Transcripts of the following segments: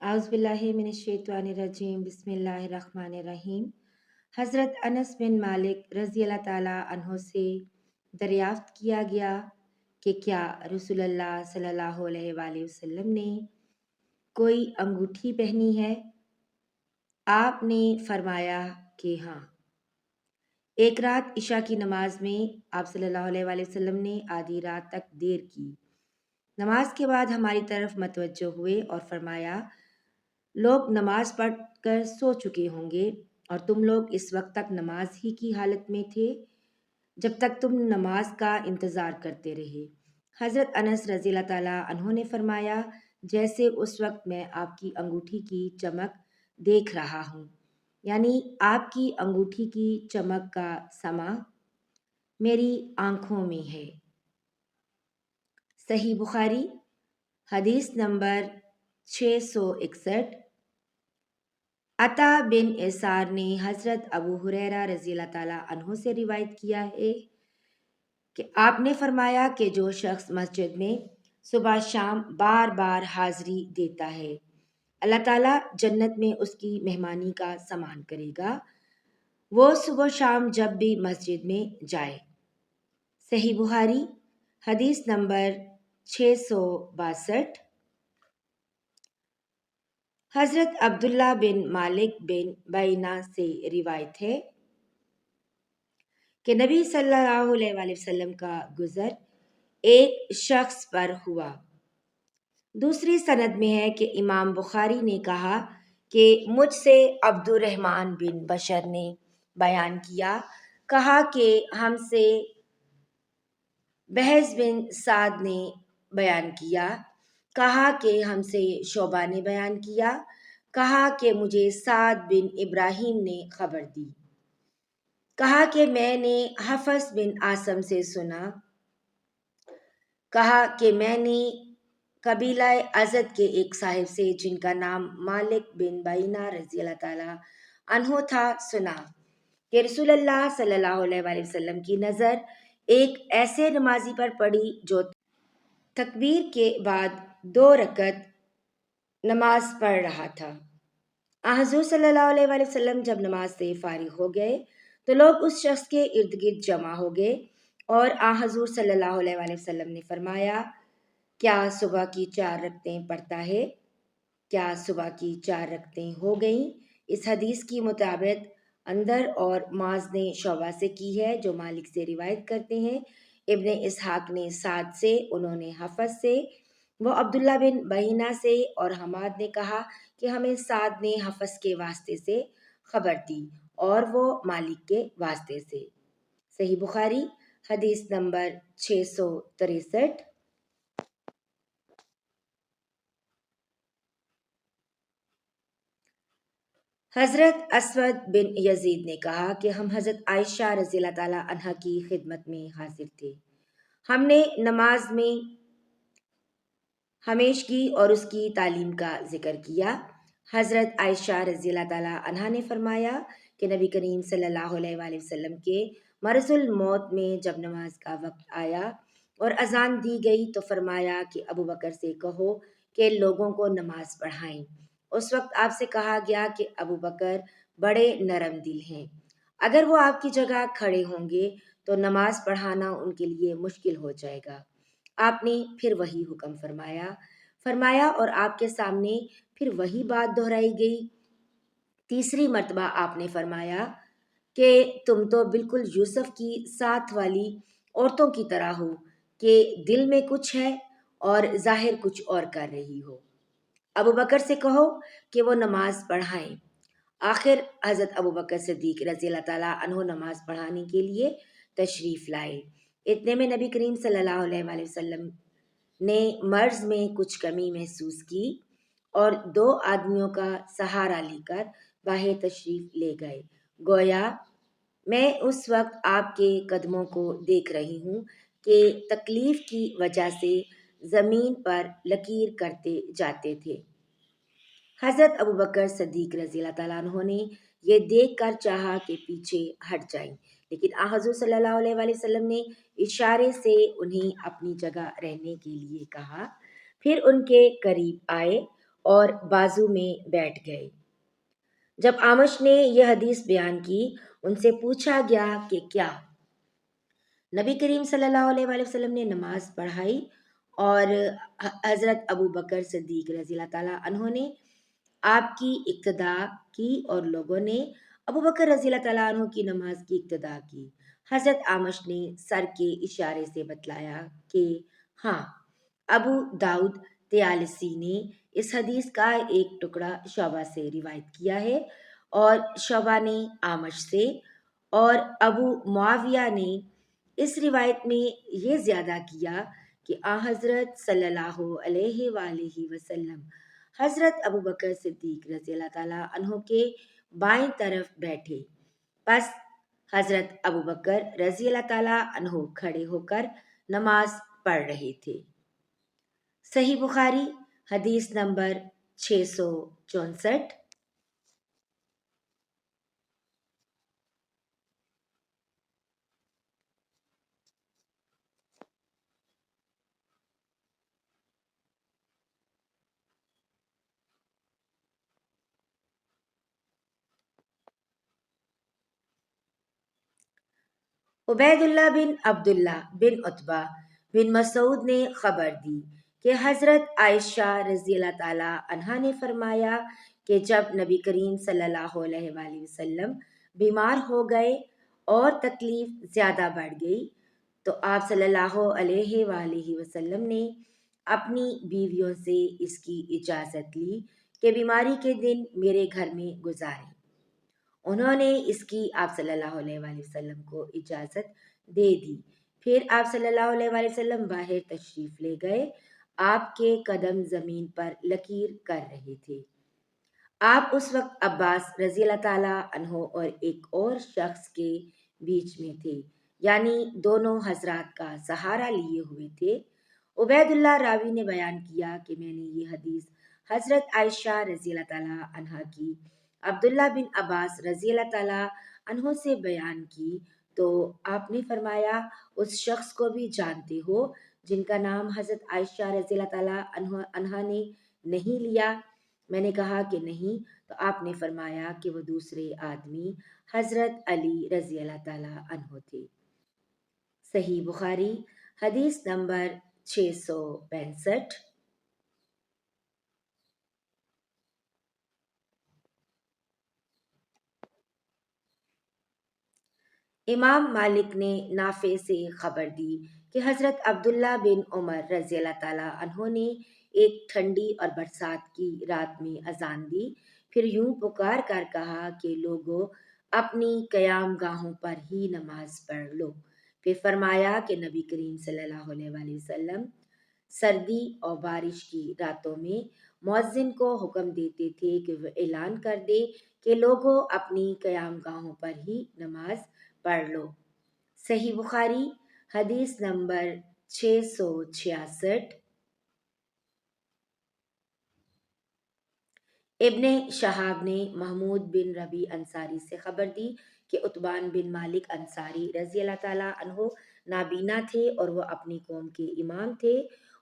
आउज़ुबिल्लाहिमिनश्शैतानिर्रजीम बिस्मिल्लाहिर्रहमानिर्रहीम। हज़रत अनस बिन मालिक रज़ी अल्लाह ताला अन्हो से दरियाफ़्त किया गया कि क्या रसूलुल्लाह सल्लल्लाहु अलैहि वसल्लम ने कोई अंगूठी पहनी है? आपने फरमाया कि हाँ। एक रात इशा की नमाज में आप सल्लल्लाहु अलैहि वसल्लम ने आधी रात तक देर की। नमाज के बाद हमारी तरफ मतवज्जो हुए और फरमाया, लोग नमाज पढ़ कर सो चुके होंगे और तुम लोग इस वक्त तक नमाज ही की हालत में थे जब तक तुम नमाज का इंतज़ार करते रहे। हज़रत अनस रज़ी अल्लाह ताला अन्हो ने फरमाया, जैसे उस वक्त मैं आपकी अंगूठी की चमक देख रहा हूँ, यानी आपकी अंगूठी की चमक का समा मेरी आँखों में है। सही बुखारी हदीस नंबर 661। अता बिन इसार ने हज़रत अबू हुरैरा रज़ी अल्लाह ताला अन्हो से रिवायत किया है कि आपने फरमाया कि जो शख्स मस्जिद में सुबह शाम बार बार हाज़री देता है, अल्लाह ताला जन्नत में उसकी मेहमानी का सामान करेगा, वो सुबह शाम जब भी मस्जिद में जाए। सही बुखारी हदीस नंबर 662। हज़रत अब्दुल्ला बिन मालिक बिन बैना से रिवायत है कि नबी सल्लल्लाहु अलैहि वसल्लम का गुज़र एक शख्स पर हुआ। दूसरी सनद में है कि इमाम बुखारी ने कहा कि मुझसे अब्दुर्रहमान बिन बशर ने बयान किया, कहा कि हमसे बहस बिन साद ने बयान किया, कहा कि हमसे शोबा ने बयान किया, कहा कि मुझे साद बिन इब्राहिम ने खबर दी, कहा कि मैंने हफस बिन आसम से सुना, कहा कि मैंने कबीला अज़द के एक साहिब से जिनका नाम मालिक बिन बैना रज़ी अल्लाह ताला अन्हो था सुना कि रसूलुल्लाह सल्लल्लाहु अलैहि वसल्लम की नज़र एक ऐसे नमाजी पर पड़ी जो तकबीर के बाद 2 रकत नमाज पढ़ रहा था। हुज़ूर सल्लल्लाहु अलैहि वसल्लम जब नमाज से फारिग हो गए तो लोग उस शख्स के इर्द गिर्द जमा हो गए और हुज़ूर सल्लल्लाहु अलैहि वसल्लम ने फरमाया, क्या सुबह की 4 रकतें पढ़ता है? क्या सुबह की 4 रकतें हो गईं? इस हदीस की मुताबिक अंदर और माज ने शोबा से की है, जो मालिक से रिवायत करते हैं। इब्ने इसहाक ने साद से, उन्होंने हफस से, वो अब्दुल्ला बिन बहीना से और हमाद ने कहा कि हमें साद ने हफस के वास्ते से खबर दी और वो मालिक के वास्ते से। सही बुखारी हदीस नंबर 663। हज़रत असवद बिन यजीद ने कहा कि हम हज़रत आयशा रज़ी अल्लाह ताला अन्हा की खिदमत में हाजिर थे। हमने नमाज में हमेशगी और उसकी तालीम का जिक्र किया। हज़रत आयशा रज़ी अल्लाह ताला अन्हा ने फरमाया कि नबी करीम सल्लल्लाहु अलैहि वसल्लम के मरज़ुल मौत में जब नमाज का वक्त आया और अजान दी गई तो फरमाया कि अबू बकर से कहो कि लोगों को नमाज पढ़ाएं। उस वक्त आपसे कहा गया कि अबू बकर बड़े नरम दिल हैं, अगर वो आपकी जगह खड़े होंगे तो नमाज पढ़ाना उनके लिए मुश्किल हो जाएगा। आपने फिर वही हुक्म फरमाया और आपके सामने फिर वही बात दोहराई गई। तीसरी मर्तबा आपने फरमाया कि तुम तो बिल्कुल यूसुफ की साथ वाली औरतों की तरह हो कि दिल में कुछ है और जाहिर कुछ और कर रही हो। अबू बकर से कहो कि वो नमाज पढ़ाएं। आखिर हज़रत अबू बकर सिद्दीक रज़ी अल्लाह ताला अन्हो नमाज पढ़ाने के लिए तशरीफ़ लाए। इतने में नबी करीम सल्लल्लाहु अलैहि वसल्लम ने मर्ज में कुछ कमी महसूस की और 2 आदमियों का सहारा लेकर बाहर तशरीफ ले गए। गोया मैं उस वक्त आपके कदमों को देख रही हूँ कि तकलीफ की वजह से ज़मीन पर लकीर करते जाते थे। हज़रत अबू बकर सिद्दीक रज़ी अल्लाह ताला अन्हो ने ये देख कर चाहा कि पीछे हट जाएं, लेकिन हुज़ूर सल्लल्लाहु अलैहि वसल्लम ने इशारे से उन्हें अपनी जगह रहने के लिए कहा। फिर उनके करीब आए اور بازو میں بیٹھ گئے۔ جب آمش نے یہ حدیث بیان کی، ان سے پوچھا گیا کہ کیا نبی کریم صلی اللہ علیہ وآلہ وسلم نے نماز پڑھائی؟ اور حضرت ابو بکر صدیق رضی اللہ تعالیٰ عنہ نے آپ کی اقتدا کی اور لوگوں نے ابو بکر رضی اللہ تعالیٰ عنہ کی نماز کی اقتدا کی۔ حضرت آمش نے سر کے اشارے سے بتلایا کہ ہاں، ابو داؤد طیالسی نے اس حدیث کا ایک ٹکڑا شعبہ سے روایت کیا ہے، اور شعبہ نے آمش سے، اور ابو معاویہ نے اس روایت میں یہ زیادہ کیا کہ حضرت صلی اللہ علیہ وآلہ وسلم حضرت ابو بکر صدیق رضی اللہ تعالیٰ عنہ کے بائیں طرف بیٹھے، پس حضرت ابو بکر رضی اللہ تعالیٰ عنہ کھڑے ہو کر نماز پڑھ رہے تھے۔ صحیح بخاری حدیث نمبر 664۔ عبید اللہ بن عبداللہ بن عتبہ بن مسعود نے خبر دی کہ حضرت عائشہ رضی اللہ تعالیٰ عنہا نے فرمایا کہ جب نبی کریم صلی اللہ علیہ وآلہ وسلم بیمار ہو گئے اور تکلیف زیادہ بڑھ گئی تو آپ صلی اللہ علیہ وآلہ وسلم نے اپنی بیویوں سے اس کی اجازت لی کہ بیماری کے دن میرے گھر میں گزاریں۔ انہوں نے اس کی آپ صلی اللہ علیہ وآلہ وسلم کو اجازت دے دی۔ پھر آپ صلی اللہ علیہ وآلہ وسلم باہر تشریف لے گئے۔ آپ کے قدم زمین پر لکیر کر رہے تھے۔ آپ اس وقت عباس رضی اللہ تعالیٰ عنہ اور ایک اور شخص کے بیچ میں تھے، یعنی دونوں حضرات کا سہارا لیے ہوئے تھے۔ عبید اللہ راوی نے بیان کیا کہ میں نے یہ حدیث حضرت عائشہ رضی اللہ تعالیٰ عنہا کی عبداللہ بن عباس رضی اللہ تعالیٰ عنہ سے بیان کی تو آپ نے فرمایا اس شخص کو بھی جانتے ہو جن کا نام حضرت عائشہ رضی اللہ تعالیٰ عنہا نے نہیں لیا؟ میں نے کہا کہ نہیں، تو آپ نے فرمایا کہ وہ دوسرے آدمی حضرت علی رضی اللہ تعالیٰ عنہ تھے۔ صحیح بخاری حدیث نمبر 665۔ امام مالک نے نافع سے خبر دی کہ حضرت عبداللہ بن عمر رضی اللہ تعالیٰ عنہ نے ایک ٹھنڈی اور برسات کی رات میں اذان دی، پھر یوں پکار کر کہا کہ لوگو اپنی قیام گاہوں پر ہی نماز پڑھ لو۔ پھر فرمایا کہ نبی کریم صلی اللہ علیہ وآلہ وسلم سردی اور بارش کی راتوں میں مؤذن کو حکم دیتے تھے کہ وہ اعلان کر دے کہ لوگوں اپنی قیام گاہوں پر ہی نماز پڑھ لو۔ صحیح بخاری حدیث نمبر 666۔ ابن شہاب نے محمود بن ربی انصاری سے خبر دی کہ عتبان بن مالک انصاری رضی اللہ تعالیٰ عنہ نابینا تھے اور وہ اپنی قوم کے امام تھے۔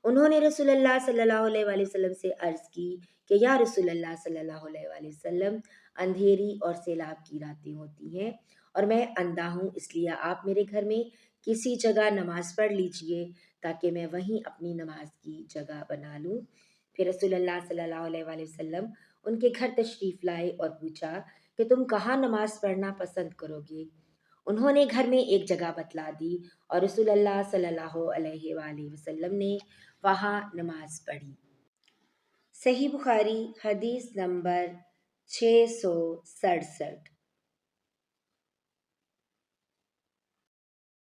انہوں نے رسول اللہ صلی اللہ علیہ وآلہ وسلم سے عرض کی کہ یا رسول اللہ صلی اللہ علیہ وآلہ وسلم، اندھیری اور سیلاب کی راتیں ہوتی ہیں اور میں اندھا ہوں، اس لیے آپ میرے گھر میں کسی جگہ نماز پڑھ لیجئے تاکہ میں وہیں اپنی نماز کی جگہ بنا لوں۔ پھر رسول اللہ صلی اللہ علیہ وآلہ وسلم ان کے گھر تشریف لائے اور پوچھا کہ تم کہاں نماز پڑھنا پسند کرو گے؟ انہوں نے گھر میں ایک جگہ بتلا دی اور رسول اللہ صلی اللہ علیہ وآلہ وسلم نے وہاں نماز پڑھی۔ صحیح بخاری حدیث نمبر 667۔